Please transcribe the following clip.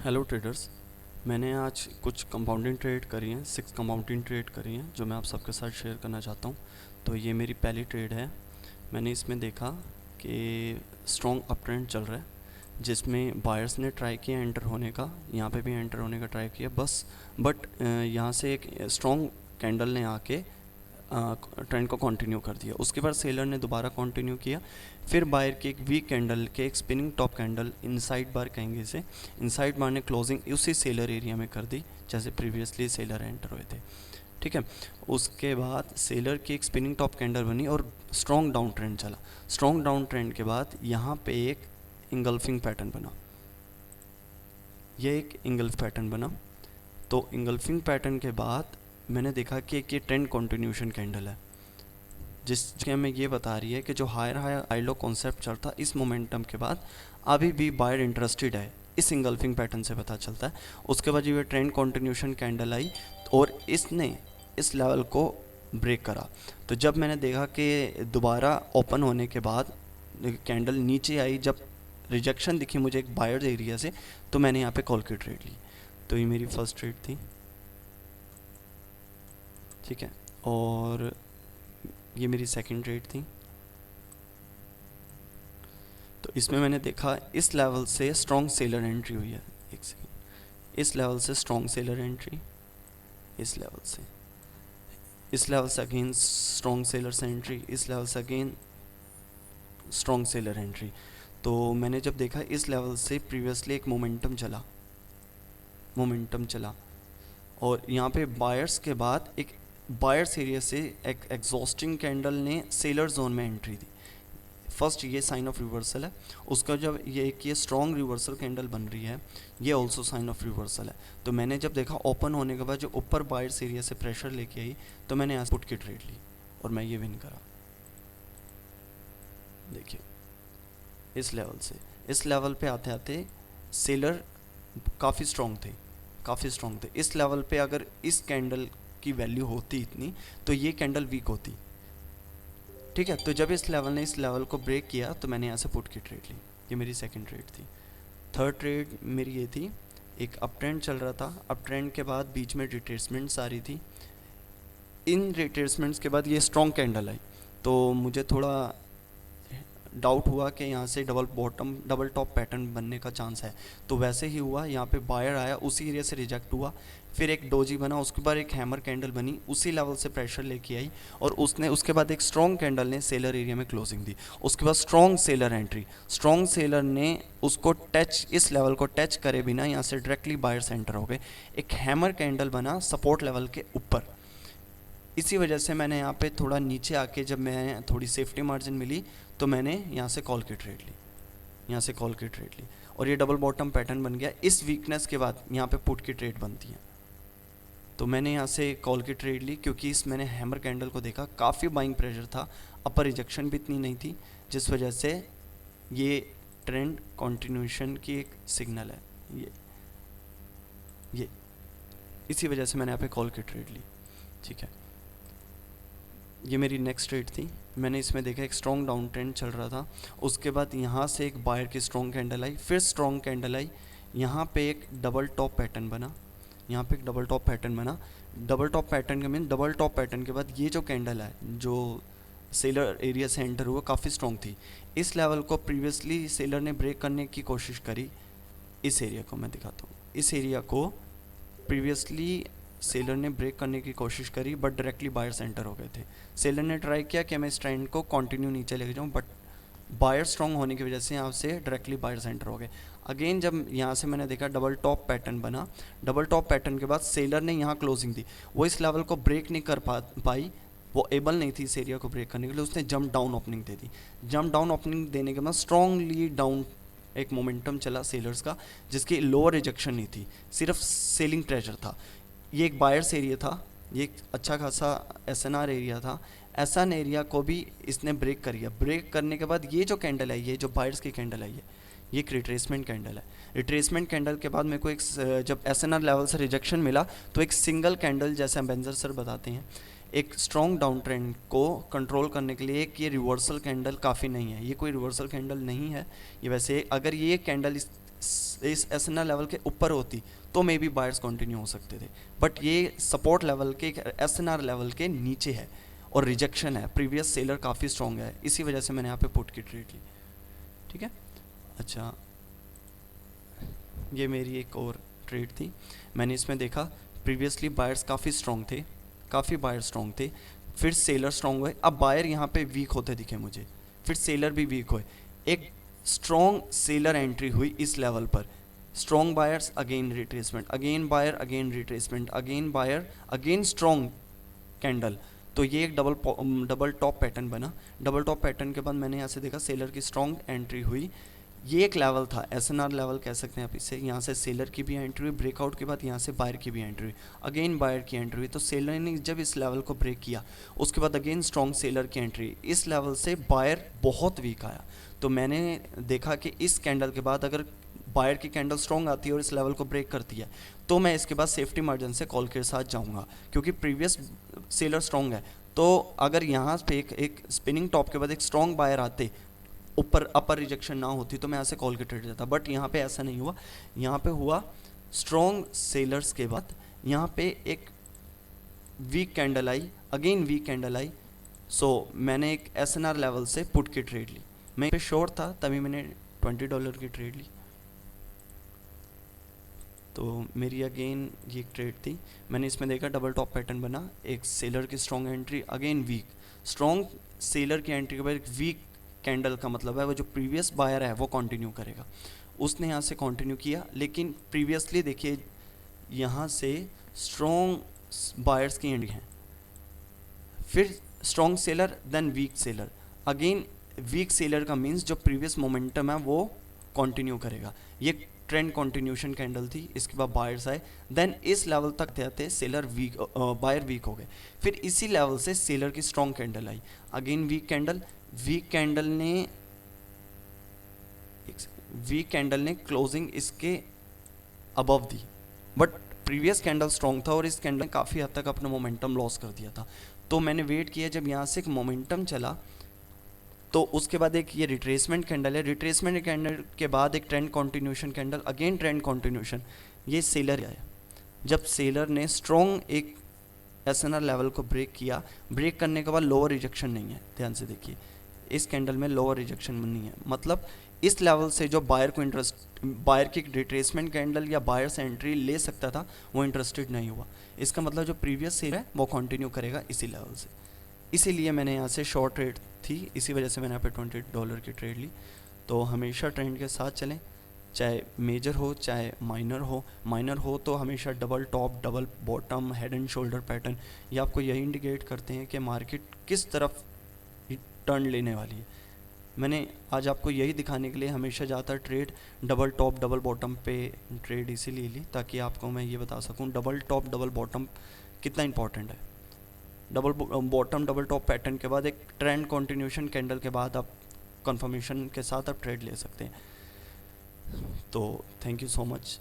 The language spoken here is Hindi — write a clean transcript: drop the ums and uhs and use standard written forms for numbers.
Hello traders. मैंने आज कुछ कंपाउंडिंग ट्रेड करी हैं, 6 कंपाउंडिंग ट्रेड करी हैं जो मैं आप सबके साथ शेयर करना चाहता हूँ। तो ये मेरी पहली ट्रेड है। मैंने इसमें देखा कि स्ट्रॉन्ग अप ट्रेंड चल रहा है जिसमें बायर्स ने ट्राई किया एंटर होने का, यहाँ पे भी एंटर होने का ट्राई किया बट यहाँ से एक स्ट्रॉन्ग कैंडल ने आके ट्रेंड को कंटिन्यू कर दिया। उसके बाद सेलर ने दोबारा कंटिन्यू किया, फिर बायर की एक वीक कैंडल के एक स्पिनिंग टॉप कैंडल इनसाइड बार कहेंगे इसे, इनसाइड बार ने क्लोजिंग उसी सेलर एरिया में कर दी जैसे प्रीवियसली सेलर एंटर हुए थे। ठीक है, उसके बाद सेलर की एक स्पिनिंग टॉप कैंडल बनी और स्ट्रॉन्ग डाउन ट्रेंड चला। स्ट्रॉन्ग डाउन ट्रेंड के बाद यहाँ पे एक इंगल्फिंग पैटर्न बना, ये एक इंगल्फ पैटर्न बना। तो इंगल्फिंग पैटर्न के बाद मैंने देखा कि एक ये ट्रेंड कंटिन्यूशन कैंडल है जिसके हमें ये बता रही है कि जो हायर हाई लो कॉन्सेप्ट चलता इस मोमेंटम के बाद अभी भी बायर इंटरेस्टेड है, इस इंगल्फिंग पैटर्न से पता चलता है। उसके बाद ये ट्रेंड कंटिन्यूशन कैंडल आई और इसने इस लेवल को ब्रेक करा। तो जब मैंने देखा कि दोबारा ओपन होने के बाद कैंडल नीचे आई, जब रिजेक्शन दिखी मुझे एक बायर एरिया से, तो मैंने यहाँ पे कॉल की ट्रेड ली। तो ये मेरी फर्स्ट ट्रेड थी। ठीक है, और ये मेरी सेकंड ट्रेड थी। तो इसमें मैंने देखा इस लेवल से स्ट्रॉन्ग सेलर एंट्री हुई है। एक सेकेंड, इस लेवल से स्ट्रॉन्ग सेलर एंट्री, इस लेवल से अगेन स्ट्रॉन्ग सेलर एंट्री, इस लेवल से अगेन स्ट्रॉन्ग सेलर एंट्री। तो मैंने जब देखा इस लेवल से प्रीवियसली एक मोमेंटम चला और यहाँ पे बायर्स के बाद एक बायर्स एरिया से एक एग्जॉस्टिंग कैंडल ने सेलर जोन में एंट्री दी। फर्स्ट ये साइन ऑफ रिवर्सल है, उसका जब ये स्ट्रॉन्ग रिवर्सल कैंडल बन रही है, ये ऑल्सो साइन ऑफ रिवर्सल है। तो मैंने जब देखा ओपन होने के बाद जो ऊपर बायर्स एरिया से प्रेशर लेके आई, तो मैंने यहाँ पुट की ट्रेड ली और मैं ये विन करा। देखिए इस लेवल पे आते आते सेलर काफ़ी स्ट्रॉन्ग थे। इस लेवल पे अगर इस कैंडल की वैल्यू होती इतनी, तो ये कैंडल वीक होती। ठीक है, तो जब इस लेवल को ब्रेक किया, तो मैंने यहाँ से पुट की ट्रेड ली। ये मेरी सेकंड ट्रेड थी। थर्ड ट्रेड मेरी ये थी, एक अप ट्रेंड चल रहा था, अप ट्रेंड के बाद बीच में रिट्रेसमेंट्स आ रही थी। इन रिट्रेसमेंट्स के बाद ये स्ट्रॉन्ग कैंडल आई, तो मुझे थोड़ा डाउट हुआ कि यहाँ से डबल टॉप पैटर्न बनने का चांस है। तो वैसे ही हुआ, यहाँ पे बायर आया, उसी एरिया से रिजेक्ट हुआ, फिर एक डोजी बना, उसके बाद एक हैमर कैंडल बनी, उसी लेवल से प्रेशर लेके आई और उसके बाद एक स्ट्रॉन्ग कैंडल ने सेलर एरिया में क्लोजिंग दी। उसके बाद strong seller entry, strong seller ने उसको टच, इस लेवल को टच करे बिना यहाँ से डायरेक्टली बायर सेंटर हो गए। एक हैमर कैंडल बना सपोर्ट लेवल के ऊपर। इसी वजह से मैंने यहाँ पे थोड़ा नीचे आके, जब मैं थोड़ी सेफ्टी मार्जिन मिली, तो मैंने यहाँ से कॉल की ट्रेड ली और ये डबल बॉटम पैटर्न बन गया। इस वीकनेस के बाद यहाँ पे पुट की ट्रेड बनती है, तो मैंने यहाँ से कॉल की ट्रेड ली क्योंकि मैंने हैमर कैंडल को देखा, काफ़ी बाइंग प्रेशर था, अपर रिजेक्शन भी इतनी नहीं थी, जिस वजह से ये ट्रेंड कंटिन्यूएशन की एक सिग्नल है। ये इसी वजह से मैंने यहाँ पे कॉल की ट्रेड ली। ठीक है, ये मेरी नेक्स्ट ट्रेड थी। मैंने इसमें देखा एक स्ट्रॉन्ग डाउन ट्रेंड चल रहा था, उसके बाद यहाँ से एक बायर की स्ट्रॉन्ग कैंडल आई, फिर स्ट्रॉन्ग कैंडल आई, यहाँ पे एक डबल टॉप पैटर्न बना, डबल टॉप पैटर्न के बाद ये जो कैंडल है, जो सेलर एरिया से एंटर हुआ, काफ़ी स्ट्रॉन्ग थी। इस लेवल को प्रीवियसली सेलर ने ब्रेक करने की कोशिश करी। इस एरिया को मैं दिखाता हूँ, इस एरिया को प्रीवियसली सेलर ने ब्रेक करने की कोशिश करी, बट डायरेक्टली बायर सेंटर हो गए थे। सेलर ने ट्राई किया कि मैं इस ट्रेंड को कंटिन्यू नीचे लेके जाऊँ, बट बायर स्ट्रॉन्ग होने की वजह से यहाँ से डायरेक्टली बायर सेंटर हो गए। अगेन जब यहाँ से मैंने देखा डबल टॉप पैटर्न बना, डबल टॉप पैटर्न के बाद सेलर ने यहाँ क्लोजिंग दी, वो इस लेवल को ब्रेक नहीं कर पाई, वो एबल नहीं थी इस एरिया को ब्रेक करने के लिए, उसने जंप डाउन ओपनिंग दे दी। जंप डाउन ओपनिंग देने के बाद स्ट्रॉन्गली डाउन एक मोमेंटम चला सेलर्स का, जिसकी लोअर रिजेक्शन नहीं थी, सिर्फ सेलिंग प्रेशर था। ये एक बायर्स एरिया था, ये एक अच्छा खासा एसएनआर एरिया था। एसएन एरिया को भी इसने ब्रेक कर दिया। ब्रेक करने के बाद ये जो कैंडल आई है, जो बायर्स की कैंडल आई है, ये एक रिट्रेसमेंट कैंडल है। रिट्रेसमेंट कैंडल के बाद मेरे को एक, जब एसएनआर लेवल से रिजेक्शन मिला, तो एक सिंगल कैंडल, जैसे बेंजर सर बताते हैं, एक स्ट्रॉन्ग डाउन ट्रेंड को कंट्रोल करने के लिए एक ये रिवर्सल कैंडल काफ़ी नहीं है। ये कोई रिवर्सल कैंडल नहीं है, ये वैसे अगर ये कैंडल इस इस एसएनआर लेवल के ऊपर होती तो मे बी बायर्स कंटिन्यू हो सकते थे, बट ये सपोर्ट लेवल के एसएनआर लेवल के नीचे है और रिजेक्शन है, प्रीवियस सेलर काफ़ी स्ट्रॉन्ग है, इसी वजह से मैंने यहाँ पे पुट की ट्रेड ली। ठीक है, अच्छा ये मेरी एक और ट्रेड थी। मैंने इसमें देखा प्रीवियसली बायर्स काफ़ी स्ट्रॉन्ग थे, काफ़ी बायर स्ट्रॉन्ग थे, फिर सेलर स्ट्रॉन्ग हुए, अब बायर यहाँ पे वीक होते दिखे मुझे, फिर सेलर भी वीक हुए, एक स्ट्रॉन्ग सेलर एंट्री हुई इस लेवल पर, strong buyers again retracement, again buyer again retracement, again buyer again strong candle, तो ये एक डबल टॉप पैटर्न बना। डबल टॉप पैटर्न के बाद मैंने यहाँ से देखा सेलर की स्ट्रॉन्ग एंट्री हुई, ये एक लेवल था, एसएनआर लेवल कह सकते हैं आप इसे, यहाँ से सेलर की भी एंट्री हुई, ब्रेकआउट के बाद यहाँ से बायर की भी एंट्री हुई, अगेन बायर की एंट्री हुई, तो सेलर ने जब इस लेवल को ब्रेक किया उसके बाद अगेन स्ट्रॉन्ग सेलर की एंट्री, इस लेवल से बायर बहुत वीक आया, तो मैंने देखा कि इस कैंडल के बाद अगर बायर की कैंडल स्ट्रॉन्ग आती है और इस लेवल को ब्रेक करती है तो मैं इसके बाद सेफ्टी मार्जिन से कॉल के साथ जाऊंगा, क्योंकि प्रीवियस सेलर स्ट्रॉन्ग है, तो अगर यहाँ पे एक स्पिनिंग टॉप के बाद एक स्ट्रॉन्ग बायर आते, ऊपर अपर रिजेक्शन ना होती, तो मैं यहाँ से कॉल के ट्रेड जाता, बट यहाँ पे ऐसा नहीं हुआ, यहाँ पे हुआ स्ट्रॉन्ग सेलर्स के बाद यहाँ पे एक वीक कैंडल आई, अगेन वीक कैंडल आई, सो मैंने एक एसएनआर लेवल से पुट की ट्रेड ली, मैं पे शॉर्ट था तभी मैंने $20 की ट्रेड ली, तो मेरी अगेन ये ट्रेड थी। मैंने इसमें देखा डबल टॉप पैटर्न बना, एक सेलर की strong entry, again weak, strong seller की एंट्री के बाद एक वीक कैंडल का मतलब है वो जो प्रीवियस बायर है वो कंटिन्यू करेगा, उसने यहाँ से कंटिन्यू किया, लेकिन प्रीवियसली देखिए यहाँ से स्ट्रॉन्ग बायर्स की एंट्री है, फिर strong seller then weak seller, again weak seller का मीन्स जो प्रीवियस मोमेंटम है वो कंटिन्यू करेगा, ये ट्रेंड कंटिन्यूशन कैंडल थी, इसके बाद बायर्स आए, देन इस लेवल तक आते सेलर वीक, बायर वीक हो गए, फिर इसी लेवल से सेलर की स्ट्रॉन्ग कैंडल आई, again weak candle, weak candle ने क्लोजिंग इसके अबव दी, बट प्रीवियस कैंडल स्ट्रॉन्ग था और इस कैंडल ने काफ़ी हद तक अपना मोमेंटम लॉस कर दिया था, तो मैंने वेट किया जब यहाँ से एक मोमेंटम चला, तो उसके बाद एक ये रिट्रेसमेंट कैंडल है, रिट्रेसमेंट कैंडल के बाद एक trend continuation candle, again trend continuation, ये सेलर आया, जब सेलर ने स्ट्रॉन्ग एक एसएनआर लेवल को ब्रेक किया, ब्रेक करने के बाद लोअर रिजेक्शन नहीं है, ध्यान से देखिए इस कैंडल में लोअर रिजेक्शन नहीं है, मतलब इस लेवल से जो बायर को इंटरेस्ट, बायर की रिट्रेसमेंट कैंडल या बायर से एंट्री ले सकता था वो इंटरेस्टेड नहीं हुआ, इसका मतलब जो प्रीवियस सेल है वो कंटिन्यू करेगा इसी लेवल से, इसीलिए मैंने यहाँ से शॉर्ट ट्रेड थी, इसी वजह से मैंने यहाँ पे $20 की ट्रेड ली। तो हमेशा ट्रेंड के साथ चलें, चाहे मेजर हो चाहे माइनर हो तो हमेशा double top double bottom head and shoulder pattern, ये आपको यही इंडिकेट करते हैं कि मार्केट किस तरफ टर्न लेने वाली है। मैंने आज आपको यही दिखाने के लिए हमेशा ज़्यादातर trade double top double bottom पे ट्रेड इसीलिए ली ताकि आपको मैं ये बता सकूं डबल टॉप डबल बॉटम कितना इंपॉर्टेंट है। Double bottom double top pattern के बाद एक ट्रेंड कंटिन्यूशन कैंडल के बाद आप कंफर्मेशन के साथ आप ट्रेड ले सकते हैं। तो थैंक यू सो मच।